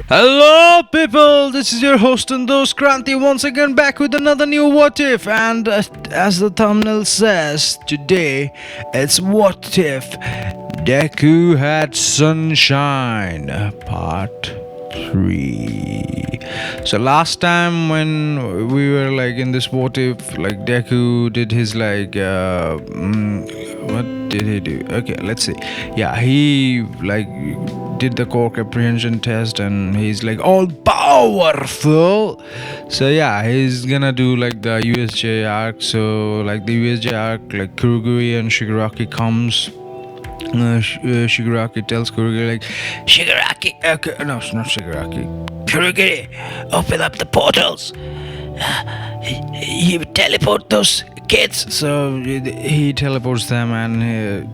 Hello, people. This is your host and host Kranti once again back with another new What If. And as the thumbnail says, today it's What If Deku had sunshine, part 3. So last time when we were like in this What If, like Deku did his what did he do? Okay, let's see. Yeah, he like did the cork apprehension test and he's like all powerful. So yeah, he's gonna do like the USJ arc. So like the USJ arc, like Kuruguri and Shigaraki comes. Shigaraki tells Kuruguri like, Shigaraki, no, it's not Shigaraki. Kuruguri, open up the portals. You teleport those kids. So he teleports them and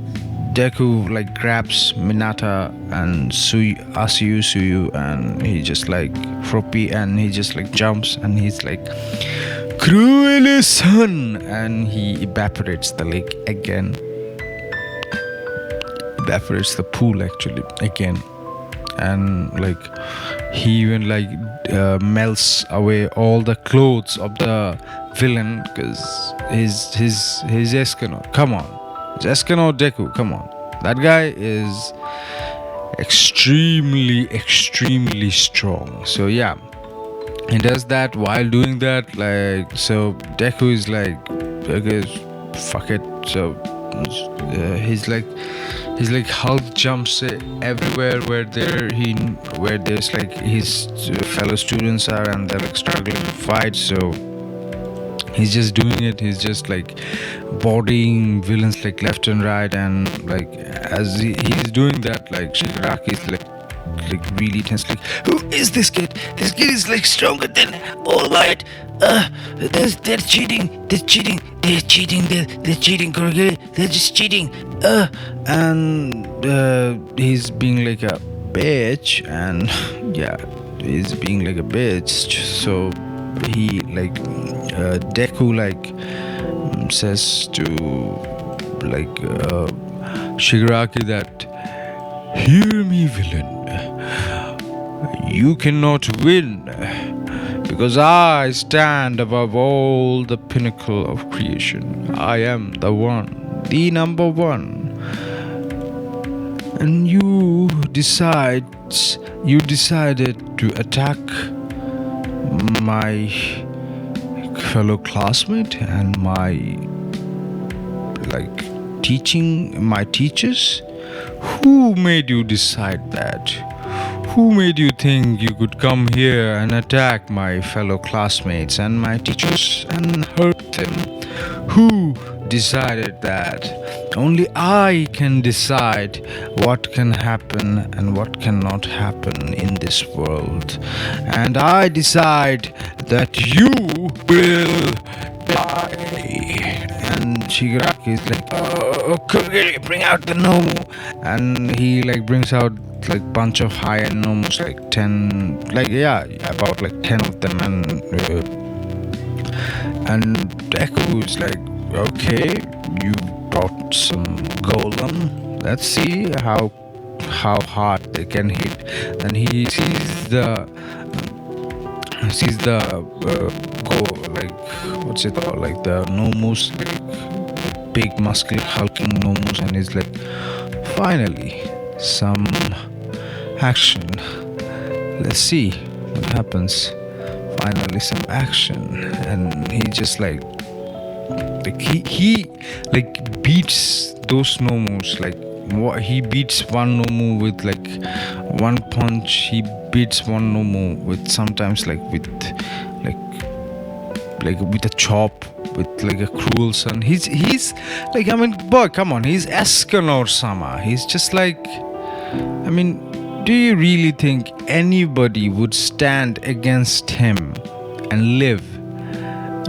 Deku like grabs Minata and Suyu, and he just like Froppy, and he just like jumps and he's like Cruel son, and he evaporates the lake again. Evaporates the pool actually again, and like he even like melts away all the clothes of the villain because his Escanor. Come on. Escanor Deku, come on. That guy is extremely strong. So yeah, he does that. While doing that, like, so Deku is like, okay, fuck it. So he's like Hulk jumps everywhere where there's like his fellow students are, and they're like struggling to fight. So he's just doing it. He's just like bodying villains like left and right, and like as he's doing that, like Shigaraki is like really tense. Like, who is this kid? This kid is like stronger than All Might. They're cheating. Kurugiri. They're just cheating. And he's being like a bitch, and yeah, he's being like a bitch. So he like Deku like says to like Shigaraki that, hear me, villain, you cannot win because I stand above all the pinnacle of creation. I am the one, the number one. And you decided to attack my fellow classmate and my teachers. Who made you decide that? Who made you think you could come here and attack my fellow classmates and my teachers and hurt them? Who decided that? Only I can decide what can happen and what cannot happen in this world. And I decide that you will die. And Shigaraki is like, oh, Kurugiri, bring out the Nomu. And he like brings out like bunch of high-end Nomus, like 10, like yeah, about like 10 of them. And Deku is like, okay, you brought some golem. Let's see how hard they can hit. And he sees the what's it called, like the Nomus, like big muscular hulking Nomus, and he's like, finally some action. Let's see what happens. Finally some action. And he just like he like beats those Nomus. Like he beats one Nomu with like one punch. He beats one Nomu with sometimes like with with a chop, with like a cruel son. He's like, I mean, boy, come on, he's Escanor-sama. He's just like, I mean, do you really think anybody would stand against him and live?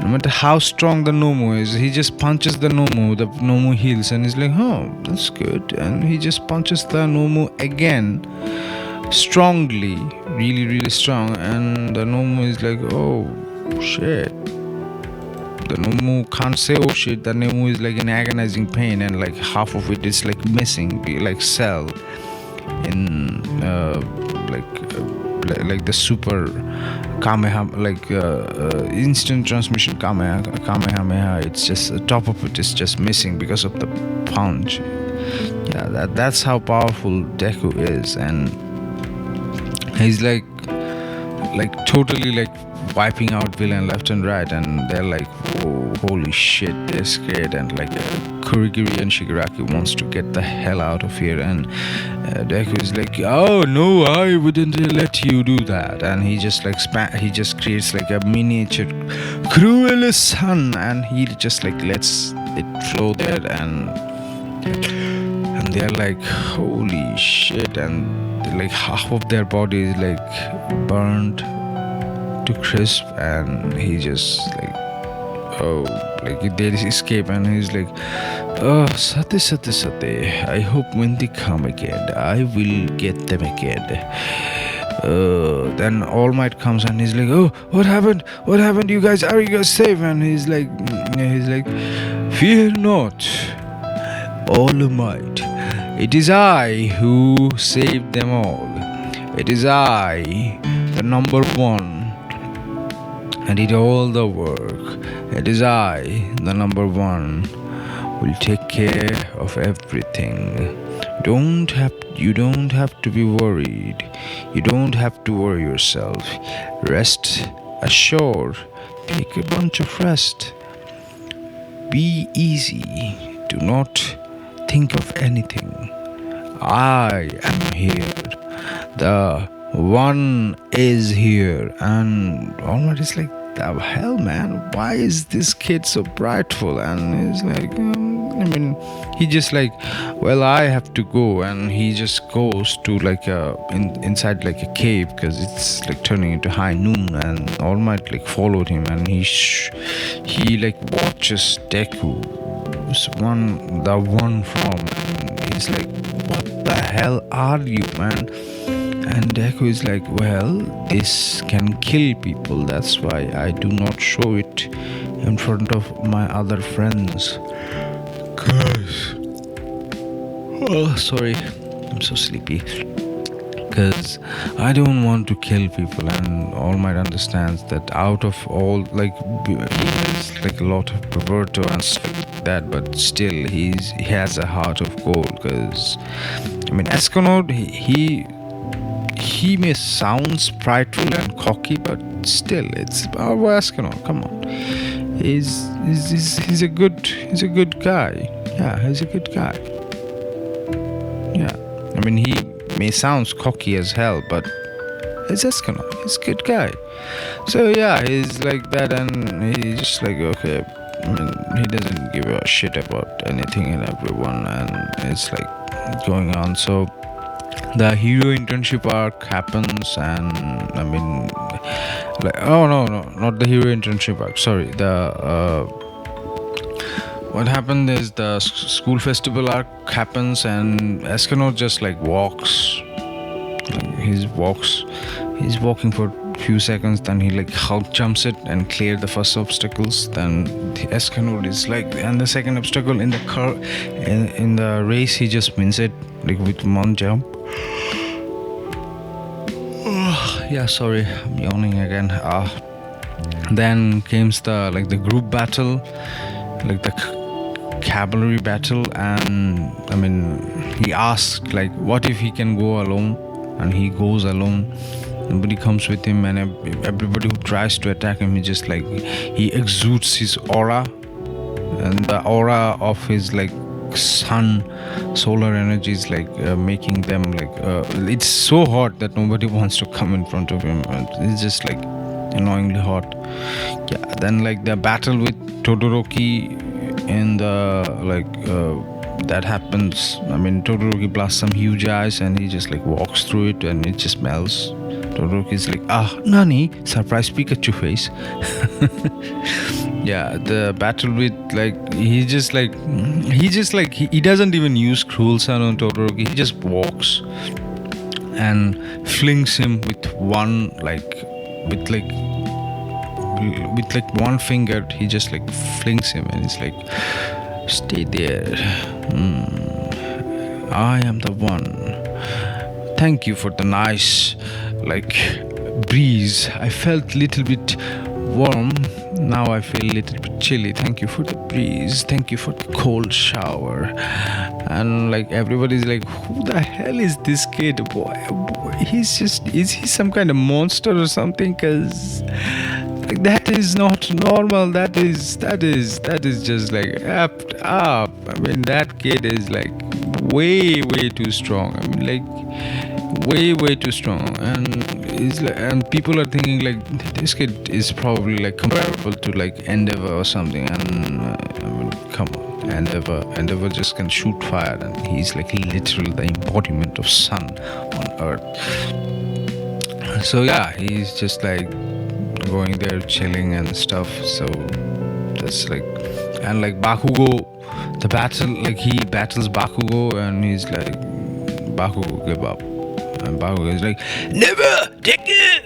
No matter how strong the Nomu is, he just punches the Nomu heals, and he's like, oh, that's good. And he just punches the Nomu again, strongly, really strong. And the Nomu is like, oh, shit. The Nomu can't say oh shit. The Nomu is like in agonizing pain, and like half of it is like missing, like cell in like the super Kamehameha, like instant transmission Kamehameha. It's just the top of it is just missing because of the punch. Yeah, that's how powerful Deku is, and he's like totally like wiping out villain left and right, and they're like, oh, holy shit, they're scared, and like Kurigiri and Shigaraki wants to get the hell out of here, and Deku is like, oh no, I wouldn't let you do that, and he just like he just creates like a miniature cruel sun, and he just like lets it flow there, and they're like, holy shit, and like half of their body is like burned to crisp, and he just like, oh, like they escape, and he's like, oh, sate, I hope when they come again I will get them again. Then All Might comes, and he's like, oh, what happened, are you guys safe? And he's like, fear not, All Might, it is I who saved them all. It is I, the number one, and did all the work. It is I, the number one, will take care of everything. You don't have to be worried. You don't have to worry yourself. Rest assured. Take a bunch of rest. Be easy. Do not think of anything. I am here. The one is here. And All Might is like, the hell, man, why is this kid so prideful? And he's like, he just like, well, I have to go, and he just goes to like inside like a cave, because it's like turning into high noon, and All Might like followed him, and he like watches Deku, the one from, and he's like, what the hell are you, man? And Deku is like, well, this can kill people. That's why I do not show it in front of my other friends. Cause, oh, sorry, I'm so sleepy. Because I don't want to kill people, and All Might understands that out of all, like, there's like a lot of perverto and stuff like that, but still he has a heart of gold. Because, Escanor, he may sound prideful and cocky, but still, it's our Escanor. Come on, he's a good guy. Yeah, he's a good guy. Yeah, he may sound cocky as hell, but it's Escanor. He's a good guy. So yeah, he's like that, and he's just like, okay. He doesn't give a shit about anything and everyone, and it's like going on. So the hero internship arc happens, and like, oh no, not the hero internship arc, sorry, what happened is the school festival arc happens, and Escanor just like walks, he's walking for a few seconds, then he like Hulk jumps it and clear the first obstacles, then the Escanor is like, and the second obstacle in the car in the race, he just wins it like with one jump. Yeah, sorry, I'm yawning again. Then comes the group battle, like the cavalry battle, and he asks like, what if he can go alone? And he goes alone. Nobody comes with him, and everybody who tries to attack him, he exudes his aura, and the aura of his like solar energy is like making them like it's so hot that nobody wants to come in front of him, and it's just like annoyingly hot. Yeah, then like the battle with Todoroki in the that happens. Todoroki blasts some huge ice, and he just like walks through it, and it just melts. Todoroki's like, Nani, surprise Pikachu face. Yeah, the battle with he doesn't even use cruel sun on Todoroki. He just walks and flings him with one one finger. He just like flings him, and he's like, stay there. I am the one. Thank you for the nice like breeze. I felt little bit warm. Now I feel a little bit chilly. Thank you for the breeze. Thank you for the cold shower. And like everybody's like, who the hell is this kid? Boy, he's just, is he some kind of monster or something? Cause like, that is not normal. That is just like apt up. I mean, that kid is like way too strong. I mean, like way too strong. And is like, and people are thinking like this kid is probably like comparable to like Endeavor or something. And I mean, come on, Endeavor just can shoot fire, and he's like literally the embodiment of sun on Earth. So yeah, he's just like going there chilling and stuff. So that's like, and like Bakugo, the battle, like he battles Bakugo, and he's like, Bakugo give up, and Bakugo is like, never, Deku,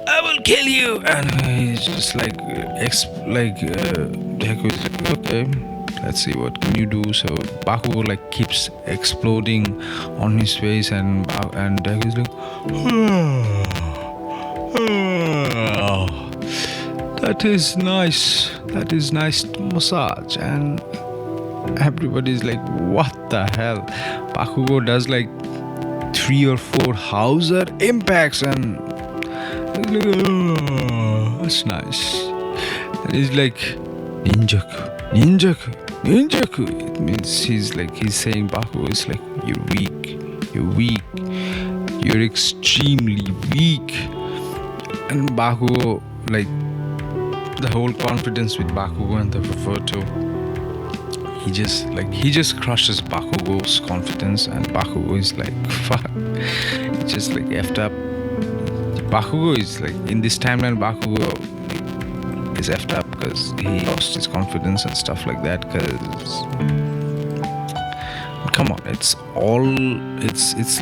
I will kill you. And he's just like Deku is like, okay, let's see what can you do. So Bakugo like keeps exploding on his face, and Deku is like, that is nice. That is nice massage. And everybody's like, what the hell? Bakugo does like 3 or 4 Hauser impacts, and like, oh, that's nice. And he's like, Ninjaku. It means he's saying Bakugo is like, you're weak, you're extremely weak. And Bakugo, like, the whole confidence with Bakugo and the Roberto, he just crushes Bakugo's confidence, and Bakugo is like, fuck, it's just like effed up. Bakugo is like, in this timeline, Bakugo is effed up because he lost his confidence and stuff like that. Because come on, it's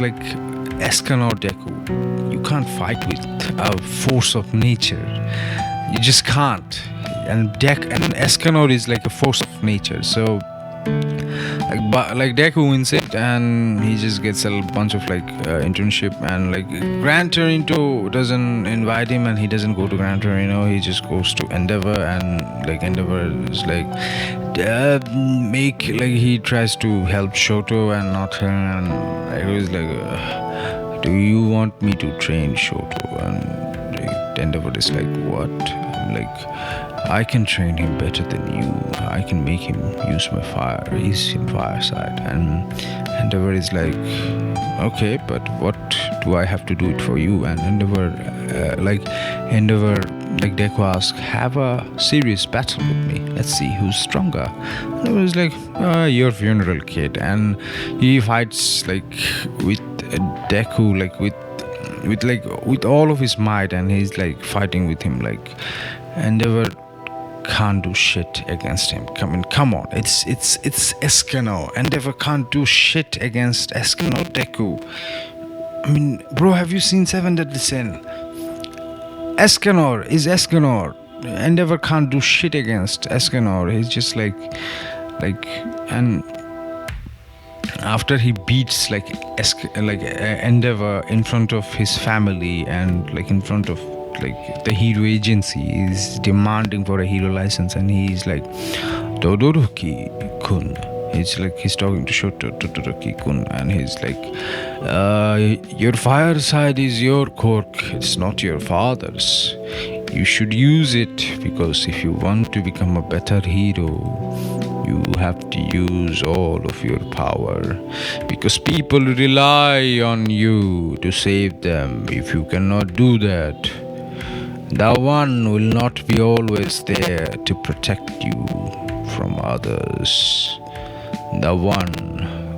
like Escanor Deku. You can't fight with a force of nature. You just can't. And Escanor is like a force of nature. So like Deku wins it, and he just gets a bunch of like internship, and like Gran Torino doesn't invite him, and he doesn't go to Gran Torino. He just goes to Endeavor, and like Endeavor is like he tries to help Shoto and not him, and like, he was like, do you want me to train Shoto? And like, Endeavor is like, what? Like, I can train him better than you. I can make him use my fire. He's in fire side. And Endeavor is like, okay, but what do I have to do it for you? And Endeavor, like Deku asks, have a serious battle with me. Let's see who's stronger. And I was like, your funeral, kid. And he fights like with Deku, like with all of his might, and he's like fighting with him. Like Endeavor can't do shit against him. Come on, it's Escanor. Endeavor can't do shit against Escanor Deku. I mean, bro, have you seen Seven Deadly Sin? Escanor is Escanor. Endeavor can't do shit against Escanor. He's just like, and after he beats like Endeavor in front of his family, and like in front of like the hero agency, is demanding for a hero license, and he's like, Todoroki-kun. He's talking to Shoto, Todoroki-kun, and he's like, your fireside is your quirk, it's not your father's. You should use it, because if you want to become a better hero, you have to use all of your power, because people rely on you to save them. If you cannot do that, the one will not be always there to protect you from others. The one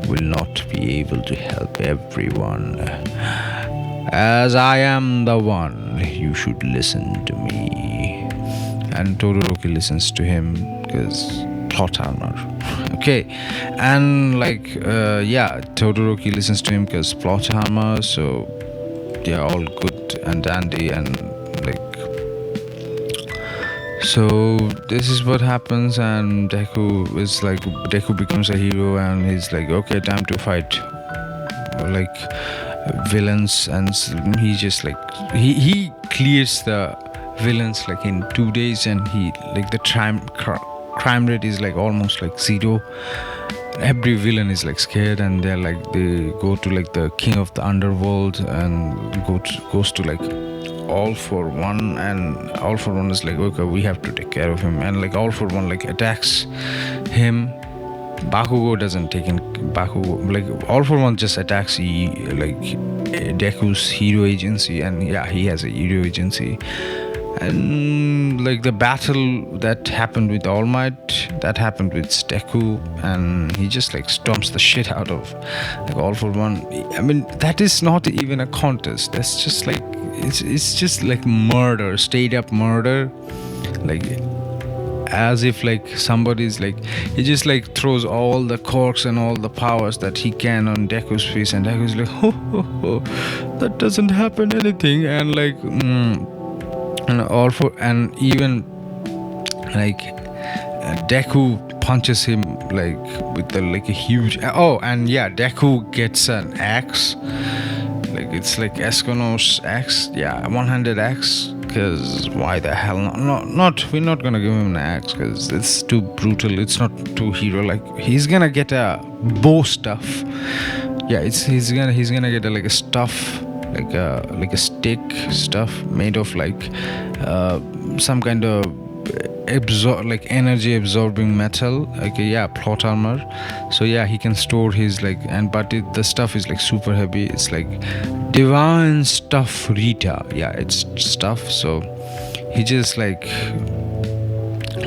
will not be able to help everyone. As I am the one, you should listen to me. And Todoroki listens to him because plot armor. Okay, and like Todoroki listens to him because plot armor. So they're all good and dandy, and like, so this is what happens. And Deku becomes a hero, and he's like, okay, time to fight. Like, villains, and he just like he clears the villains like in 2 days, and he like the crime rate is like almost like zero. Every villain is like scared, and they're like they go to like the king of the underworld and goes to like All For One, and All For One is like, okay, we have to take care of him, and like All For One like attacks him. Bakugo doesn't take in. Bakugo, like All For One just attacks like Deku's hero agency, and yeah, he has a hero agency. And like the battle that happened with All Might, that happened with Deku, and he just like stomps the shit out of like All For One. I mean, that is not even a contest. That's just like it's just like murder, straight up murder. Like as if like somebody's like, he just like throws all the corks and all the powers that he can on Deku's face, and Deku's like, that doesn't happen anything, and like and even like Deku punches him like with the like a huge and yeah, Deku gets an axe, like it's like Escono's axe, yeah, one-handed axe, because why the hell not we're not gonna give him an axe because it's too brutal, it's not too hero like. He's gonna get a bow stuff, yeah, he's gonna get like a stuff, like a stick stuff made of like some kind of energy absorbing metal, like plot armor. So yeah, he can store his like, and but the stuff is like super heavy. It's like divine stuff Rita, yeah, it's stuff. So he just like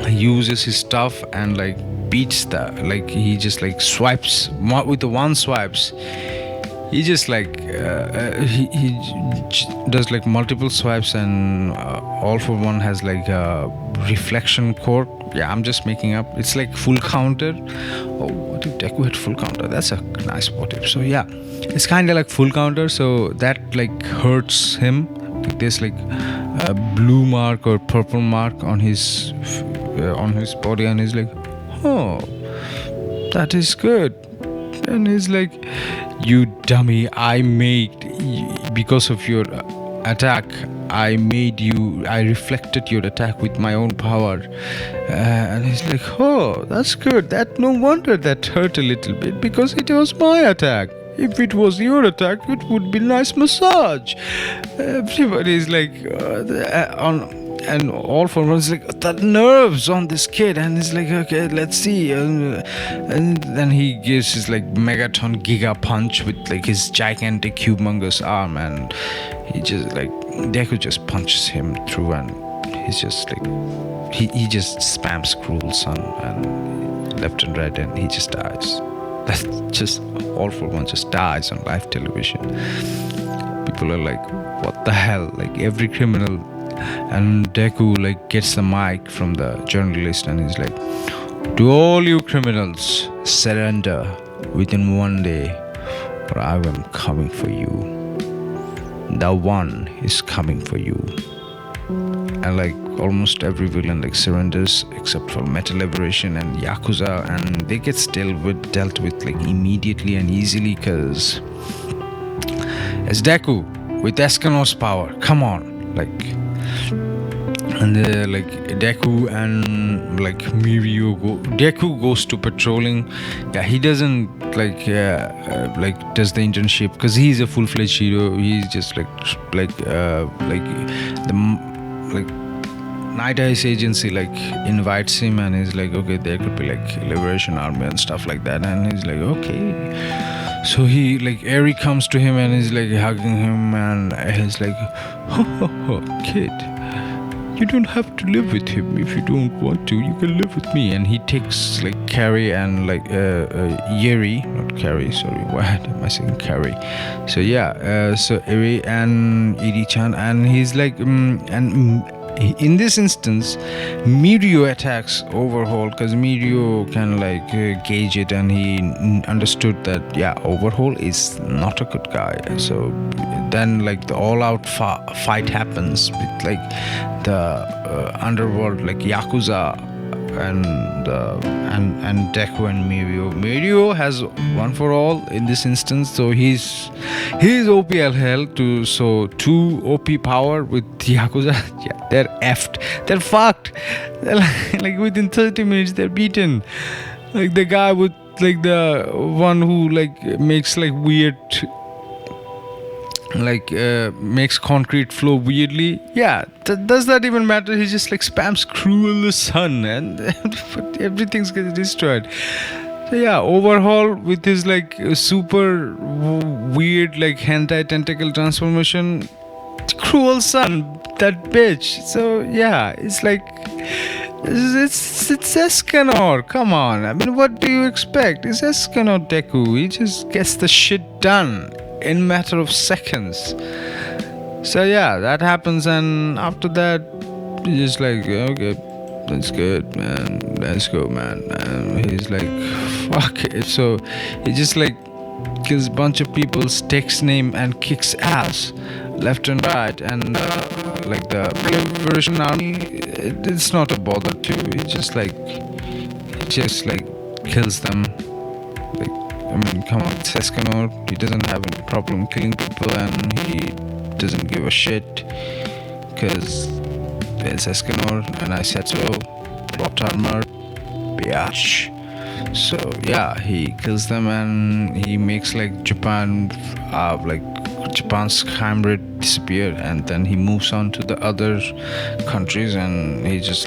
uses his stuff and like beats like he just like swipes with the one swipes. He just like he does like multiple swipes, and All For One has like a reflection core. Yeah, I'm just making up. It's like full counter. Oh, what if Deku had full counter? That's a nice what if. So yeah, it's kind of like full counter. So that like hurts him. There's like a blue mark or purple mark on his body, and he's like, oh, that is good. And he's like, you dummy, because of your attack, I reflected your attack with my own power. And he's like, oh, that's good. That no wonder that hurt a little bit, because it was my attack. If it was your attack, it would be nice massage. Everybody's like and All For One is like, the nerves on this kid, and he's like, okay, let's see, and then he gives his like megaton giga punch with like his gigantic humongous arm, and he just like Deku just punches him through, and he's just like he just spams Cruel Sun and left and right, and he just dies. That's just All For One just dies on live television. People are like, what the hell? Like every criminal. And Deku like gets the mic from the journalist, and he's like, to all you criminals, surrender within 1 day, or I am coming for you. The One is coming for you. And like almost every villain like surrenders except for Metal Liberation and Yakuza, and they get dealt with like immediately and easily, because it's Deku with Escano's power. Come on, like. And like Deku and like Mirio Deku goes to patrolling. Yeah, he doesn't like does the internship because he's a full-fledged hero. He's just like the Night Eyes agency like invites him, and he's like, okay, there could be like Liberation Army and stuff like that, and he's like, okay. So he like Eri comes to him and he's like hugging him, and he's like, kid, you don't have to live with him. If you don't want to, you can live with me. And he takes like Carrie and like Yeri, not Carrie, sorry, why am I saying Carrie? So yeah, so Eri and Iri-chan, and he's like in this instance Mirio attacks Overhaul, because Mirio can like gauge it, and he understood that yeah, Overhaul is not a good guy. So then like the all-out fight happens with like the underworld like Yakuza and Deku and Mirio. Mirio has one for all in this instance, so he's OPL hell to so 2 OP power with Yakuza. Yeah, they're effed. They're fucked. They're like within 30 minutes they're beaten. Like the guy with like the one who like makes like weird makes concrete flow weirdly. Yeah, does that even matter? He just like spams cruel the sun and everything's getting destroyed. So yeah, overhaul with his like super weird like hentai tentacle transformation. Cruel sun, that bitch. So yeah, it's like it's Escanor. Come on, I mean, what do you expect? It's Escanor Deku. He just gets the shit done in a matter of seconds. So yeah, that happens, and after that, he's just like, okay, that's good, man. Let's go, man. And he's like, fuck it. So he just like kills a bunch of people, takes name, and kicks ass left and right. And like the Liberation Army, it's not a bother to. He just like kills them. Like, I mean, come on, it's Escanor. He doesn't have any problem killing people, and he doesn't give a shit because it's Escanor, and I said so. Plot armor, biatch. So yeah, he kills them, and he makes like Japan's crime rate disappear, and then he moves on to the other countries, and he just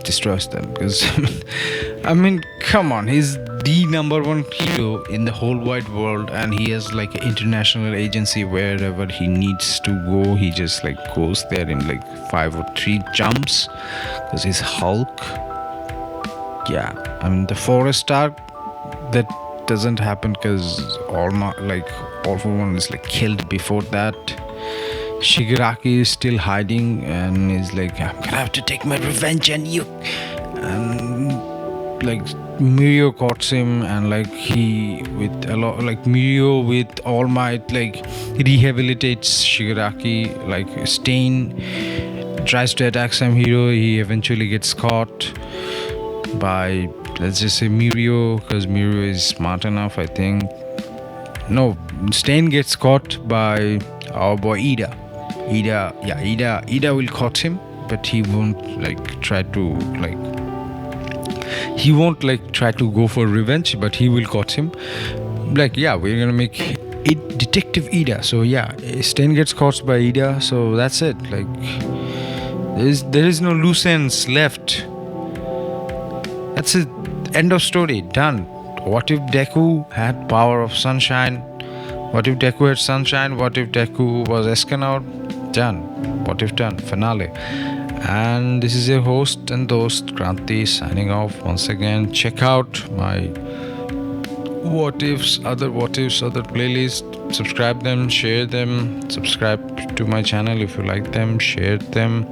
destroys them because I mean, come on, he's the number one hero in the whole wide world, and he has like an international agency. Wherever he needs to go, he just like goes there in like 5 or 3 jumps because he's Hulk. Yeah, I mean, the forest arc, that doesn't happen because All for One is like killed before that. Shigaraki is still hiding and is like, I'm gonna have to take my revenge on you. And like Mirio caught him, and like Mirio with All Might like rehabilitates Shigaraki. Like Stain tries to attack some hero, he eventually gets caught by, let's just say, Mirio, because Mirio is smart enough, I think. No, Stain gets caught by our boy Ida. Ida will caught him, but he won't try to go for revenge, but he will caught him. Like, yeah, we're gonna make it Detective Ida. So yeah, Stain gets caught by Ida, so that's it. Like, there is no loose ends left. That's it. End of story. Done. What if Deku had power of sunshine? What if Deku had sunshine? What if Deku was Escanor? Done. What if done? Finale. And this is your host and host Kranti signing off once again. Check out my other playlists. Subscribe them, share them. Subscribe to my channel if you like them. Share them,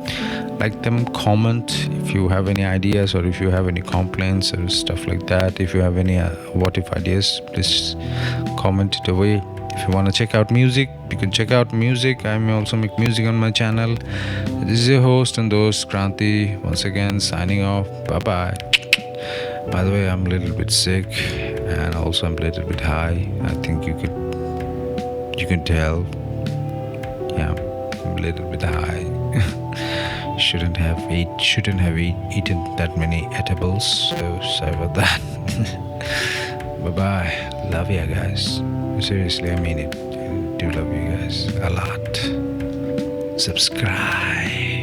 like them, comment if you have any ideas or if you have any complaints or stuff like that. If you have any what if ideas, please comment it away. If you want to check out music, you can check out music. I may also make music on my channel. This is your host and host Kranti once again signing off. Bye bye. By the way, I'm a little bit sick and also I'm a little bit high. I think you can tell. Yeah, I'm a little bit high. Shouldn't have eaten that many edibles, so sorry about that. Bye bye. Love you guys. Seriously, I mean it. I do love you guys a lot. Subscribe.